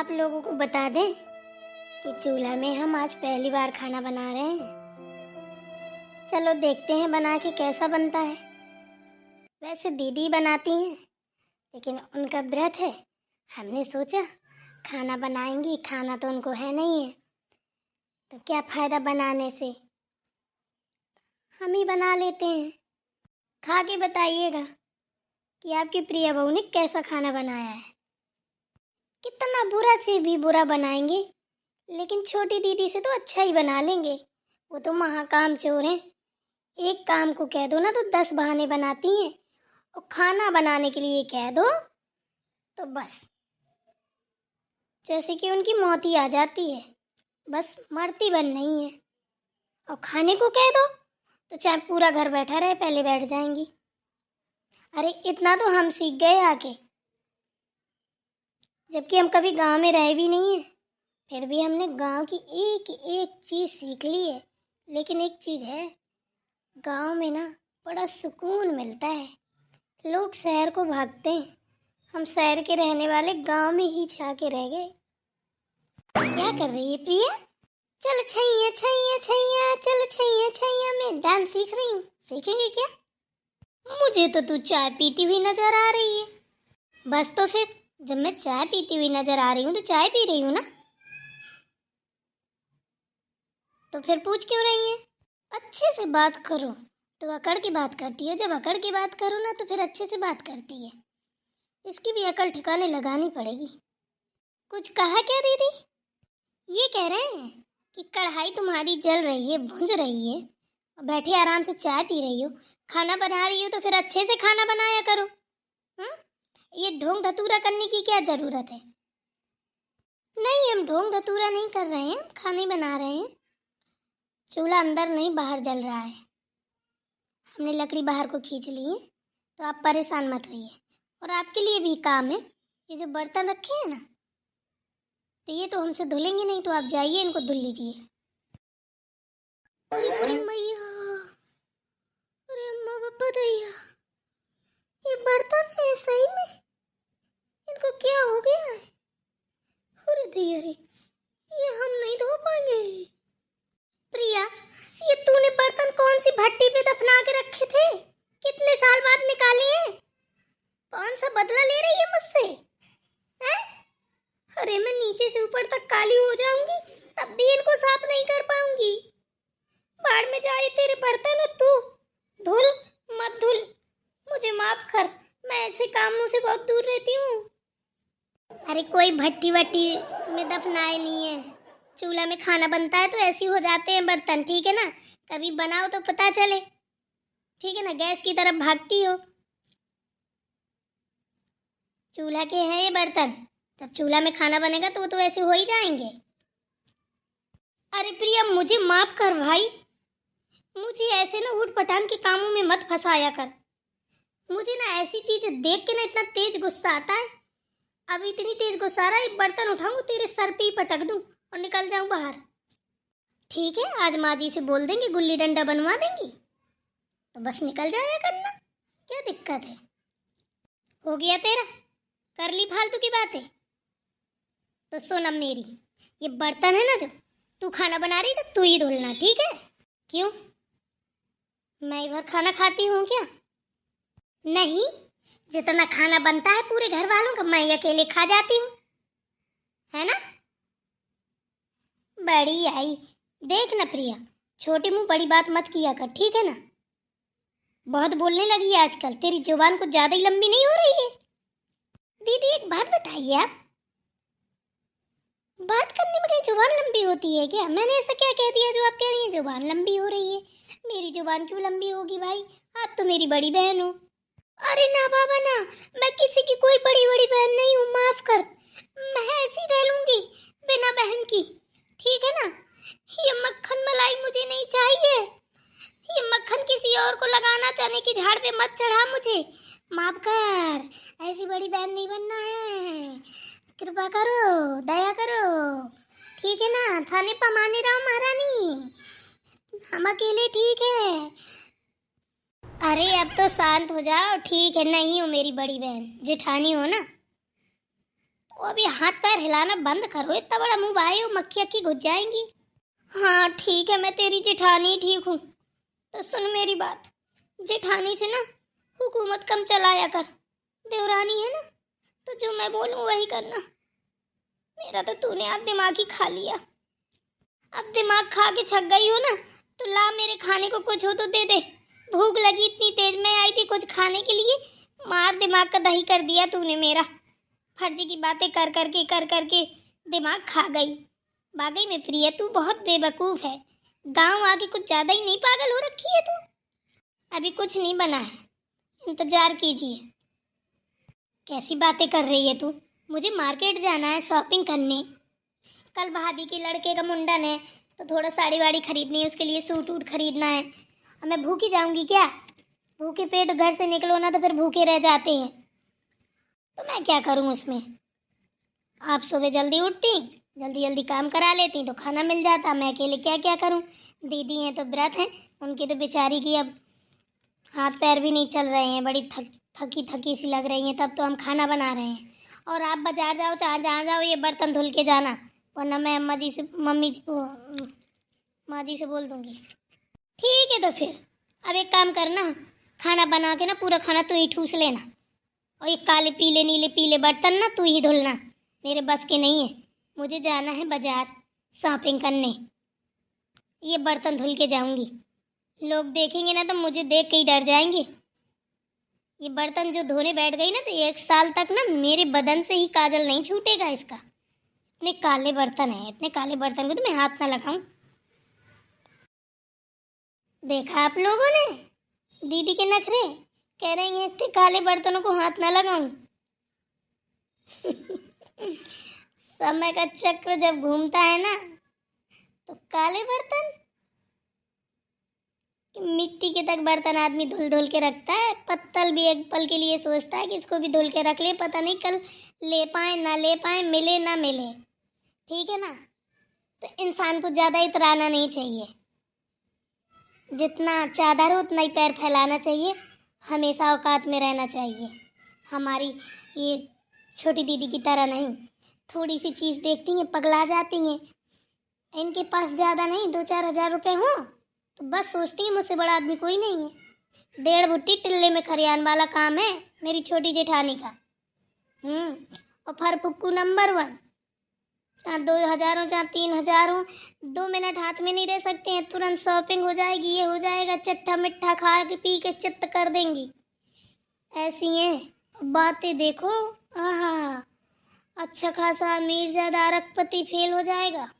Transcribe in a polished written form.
आप लोगों को बता दें कि चूल्हा में हम आज पहली बार खाना बना रहे हैं। चलो देखते हैं बना के कैसा बनता है। वैसे दीदी बनाती हैं, लेकिन उनका व्रत है। हमने सोचा खाना बनाएंगी, खाना तो उनको है नहीं है, तो क्या फ़ायदा बनाने से, हम ही बना लेते हैं। खा के बताइएगा कि आपकी प्रिया बहू ने कैसा खाना बनाया है। कितना बुरा से भी बुरा बनाएंगे, लेकिन छोटी दीदी से तो अच्छा ही बना लेंगे। वो तो महाकाम चोर हैं। एक काम को कह दो ना तो 10 बहाने बनाती हैं, और खाना बनाने के लिए कह दो तो बस जैसे कि उनकी मौत ही आ जाती है। बस मरती बन नहीं है। और खाने को कह दो तो चाहे पूरा घर बैठा रहे पहले बैठ जाएंगी। अरे इतना तो हम सीख गए आके, जबकि हम कभी गांव में रहे भी नहीं है, फिर भी हमने गांव की एक एक चीज़ सीख ली है। लेकिन एक चीज़ है, गांव में ना बड़ा सुकून मिलता है। लोग शहर को भागते हैं, हम शहर के रहने वाले गांव में ही छा के रह गए। क्या कर रही है प्रिया? चल छैया छैया छैया, चल छैया छैया, मैं डांस सीख रही हूँ। सीखेंगे क्या? मुझे तो तू चाय पीती हुई नजर आ रही है। बस तो फिर जब मैं चाय पीती हुई नजर आ रही हूँ तो चाय पी रही हूँ ना, तो फिर पूछ क्यों रही है? अच्छे से बात करो तो अकड़ की बात करती है, जब अकड़ की बात करो ना तो फिर अच्छे से बात करती है। इसकी भी अकल ठिकाने लगानी पड़ेगी। कुछ कहा क्या दीदी? ये कह रहे हैं कि कढ़ाई तुम्हारी जल रही है, भुंज रही है, और बैठी आराम से चाय पी रही हो। खाना बना रही हो तो फिर अच्छे से खाना बनाया करो। ये ढोंग धतूरा करने की क्या जरूरत है? नहीं, हम ढोंग धतूरा नहीं कर रहे हैं, खाने बना रहे हैं। चूल्हा अंदर नहीं बाहर जल रहा है। हमने लकड़ी बाहर को खींच ली है, तो आप परेशान मत होइए। और आपके लिए भी काम है, ये जो बर्तन रखे हैं ना, तो ये तो हमसे धुलेंगे नहीं, तो आप जाइए इनको धुल लीजिए। अरे अरे मैया, अरे अम्मा बाबा दैया, ये बर्तन है सही में? इनको क्या हो गया है? अरे दैया रे, ये हम नहीं धो पाएंगे। प्रिया, ये तूने बर्तन कौन सी भट्टी पे दफना के रखे थे? कितने साल बाद निकाले हैं? कौन सा बदला ले रही है मुझसे? हैं? अरे मैं नीचे से ऊपर तक काली हो जाऊंगी, तब भी इनको साफ नहीं कर पाऊंगी। बाढ़ में जाए तेरे बर्तन, और तू धुल मत धुल। मुझे माफ कर, मैं ऐसे कामों से बहुत दूर रहती हूँ। अरे कोई भट्टी वट्टी में दफनाए नहीं है। चूल्हा में खाना बनता है तो ऐसे ही हो जाते हैं बर्तन, ठीक है ना? कभी बनाओ तो पता चले, ठीक है ना? गैस की तरफ भागती हो। चूल्हा के हैं ये बर्तन, जब चूल्हा में खाना बनेगा तो वो तो ऐसे हो ही जाएंगे। अरे प्रिया, मुझे माफ कर भाई, मुझे ऐसे ना ऊट पटांग के कामों में मत फंसाया कर। मुझे ना ऐसी चीजें देख के ना इतना तेज गुस्सा आता है। अब इतनी तेज गुस्सा आ रहा है, बर्तन उठाऊंगा तेरे सर पे ही पटक दूं और निकल जाऊं बाहर। ठीक है, आज माँ जी से बोल देंगे, गुल्ली डंडा बनवा देंगी, तो बस निकल जाया करना। क्या दिक्कत है? हो गया तेरा, कर ली फालतू की बातें। तो सुन अब मेरी, ये बर्तन है ना जो तू खाना बना रही, तो तू ही धुलना, ठीक है? क्यों, मैं इधर खाना खाती हूँ क्या? नहीं, जितना खाना बनता है पूरे घर वालों का मैं अकेले खा जाती हूँ, है ना? बड़ी आई, देख ना प्रिया, छोटी मुंह बड़ी बात मत किया कर, ठीक है ना? बहुत बोलने लगी है आजकल, तेरी जुबान कुछ ज्यादा ही लंबी नहीं हो रही है? दीदी एक बात बताइए, आप बात करने में कहीं जुबान लंबी होती है क्या? मैंने ऐसा क्या कह दिया जो आप कह रही हैं जुबान लंबी हो रही है? मेरी जुबान क्यों लंबी होगी भाई? आप तो मेरी बड़ी बहन हो। अरे ना बाबा ना, मैं किसी की कोई बड़ी बड़ी बहन नहीं हूँ, माफ कर। मैं ऐसी रह लूंगी बिना बहन की, ठीक है ना? ये मक्खन मलाई मुझे नहीं चाहिए। ये मक्खन किसी और को लगाना, चने की झाड़ पे मत चढ़ा मुझे। माफ कर, ऐसी बड़ी बहन नहीं बनना है। कृपा करो, दया करो, ठीक है ना? थाने पमाने राव महारानी, हम अकेले ठीक है। अरे अब तो शांत हो जाओ, ठीक है? नहीं हो मेरी बड़ी बहन, जेठानी हो ना, और अभी हाथ पैर हिलाना बंद करो, इतना बड़ा मुंह भाई हो, मक्खी अक्खी घुस जाएंगी। हाँ ठीक है, मैं तेरी जेठानी ठीक हूँ, तो सुन मेरी बात, जेठानी से ना हुकूमत कम चलाया कर, देवरानी है ना, तो जो मैं बोलूँ वही करना। मेरा तो तूने आज दिमाग ही खा लिया। अब दिमाग खा के छक गई हो ना, तो ला मेरे खाने को कुछ हो तो दे दे, भूख लगी इतनी तेज, मैं आई थी कुछ खाने के लिए, मार दिमाग का दही कर दिया तूने मेरा। फर्जी की बातें कर करके दिमाग खा गई। वाकई में प्रिय तू बहुत बेवकूफ़ है, गांव आके कुछ ज़्यादा ही नहीं पागल हो रखी है तू। अभी कुछ नहीं बना है, इंतजार कीजिए। कैसी बातें कर रही है तू? मुझे मार्केट जाना है शॉपिंग करने, कल भाभी के लड़के का मुंडन है, तो थोड़ा साड़ी वाड़ी खरीदनी है, उसके लिए सूट वूट खरीदना है। अब मैं भूखी जाऊंगी क्या? भूखे पेट घर से निकलो ना तो फिर भूखे रह जाते हैं, तो मैं क्या करूं उसमें। आप सुबह जल्दी उठती, जल्दी जल्दी काम करा लेती तो खाना मिल जाता, मैं अकेले क्या क्या करूं। दीदी हैं तो व्रत हैं, उनकी तो बेचारी की अब हाथ पैर भी नहीं चल रहे हैं, बड़ी थकी थकी सी लग रही हैं, तब तो हम खाना बना रहे हैं। और आप बाजार जाओ चाहे जहाँ जाओ, ये बर्तन धुल के जाना, वरना मैं अम्मा जी से मम्मी को माँ जी से बोल दूंगी। ठीक है तो फिर अब एक काम करना, खाना बना के ना पूरा खाना तू ही ठूस लेना, और ये काले पीले नीले पीले बर्तन ना तू ही धुलना, मेरे बस के नहीं है। मुझे जाना है बाजार शॉपिंग करने, ये बर्तन धुल के जाऊंगी। लोग देखेंगे ना तो मुझे देख के ही डर जाएंगे। ये बर्तन जो धोने बैठ गई ना तो 1 साल तक ना मेरे बदन से ही काजल नहीं छूटेगा इसका। इतने काले बर्तन हैं, इतने काले बर्तन को तो मैं हाथ ना लगाऊं। देखा आप लोगों ने दीदी के नखरे, कह रही हैं इतने काले बर्तनों को हाथ ना लगाऊं। समय का चक्र जब घूमता है ना, तो काले बर्तन, मिट्टी के तक बर्तन आदमी धुल धुल के रखता है, पत्तल भी एक पल के लिए सोचता है कि इसको भी धुल के रख ले, पता नहीं कल ले पाए ना ले पाए, मिले ना मिले। ठीक है ना, तो इंसान को ज़्यादा इतराना नहीं चाहिए, जितना चादर हो उतना ही पैर फैलाना चाहिए, हमेशा औकात में रहना चाहिए। हमारी ये छोटी दीदी की तरह नहीं, थोड़ी सी चीज़ देखती हैं पगला जाती हैं। इनके पास ज़्यादा नहीं, 2-4 हज़ार रुपए हों तो बस सोचती हैं मुझसे बड़ा आदमी कोई नहीं है। 1.5 भुट्टी टिल्ले में खरियान वाला काम है मेरी छोटी जेठानी का। और फरफुक्कू नंबर 1, चाहे 2 हज़ार हो चाहे 3 हज़ार हो, 2 मिनट हाथ में नहीं रह सकते हैं, तुरंत शॉपिंग हो जाएगी, ये हो जाएगा, चट्टा मिट्ठा खा के पी के चित्त कर देंगी। ऐसी हैं बातें देखो, आहा, अच्छा खासा अमीर ज़्यादा अरबपति फेल हो जाएगा।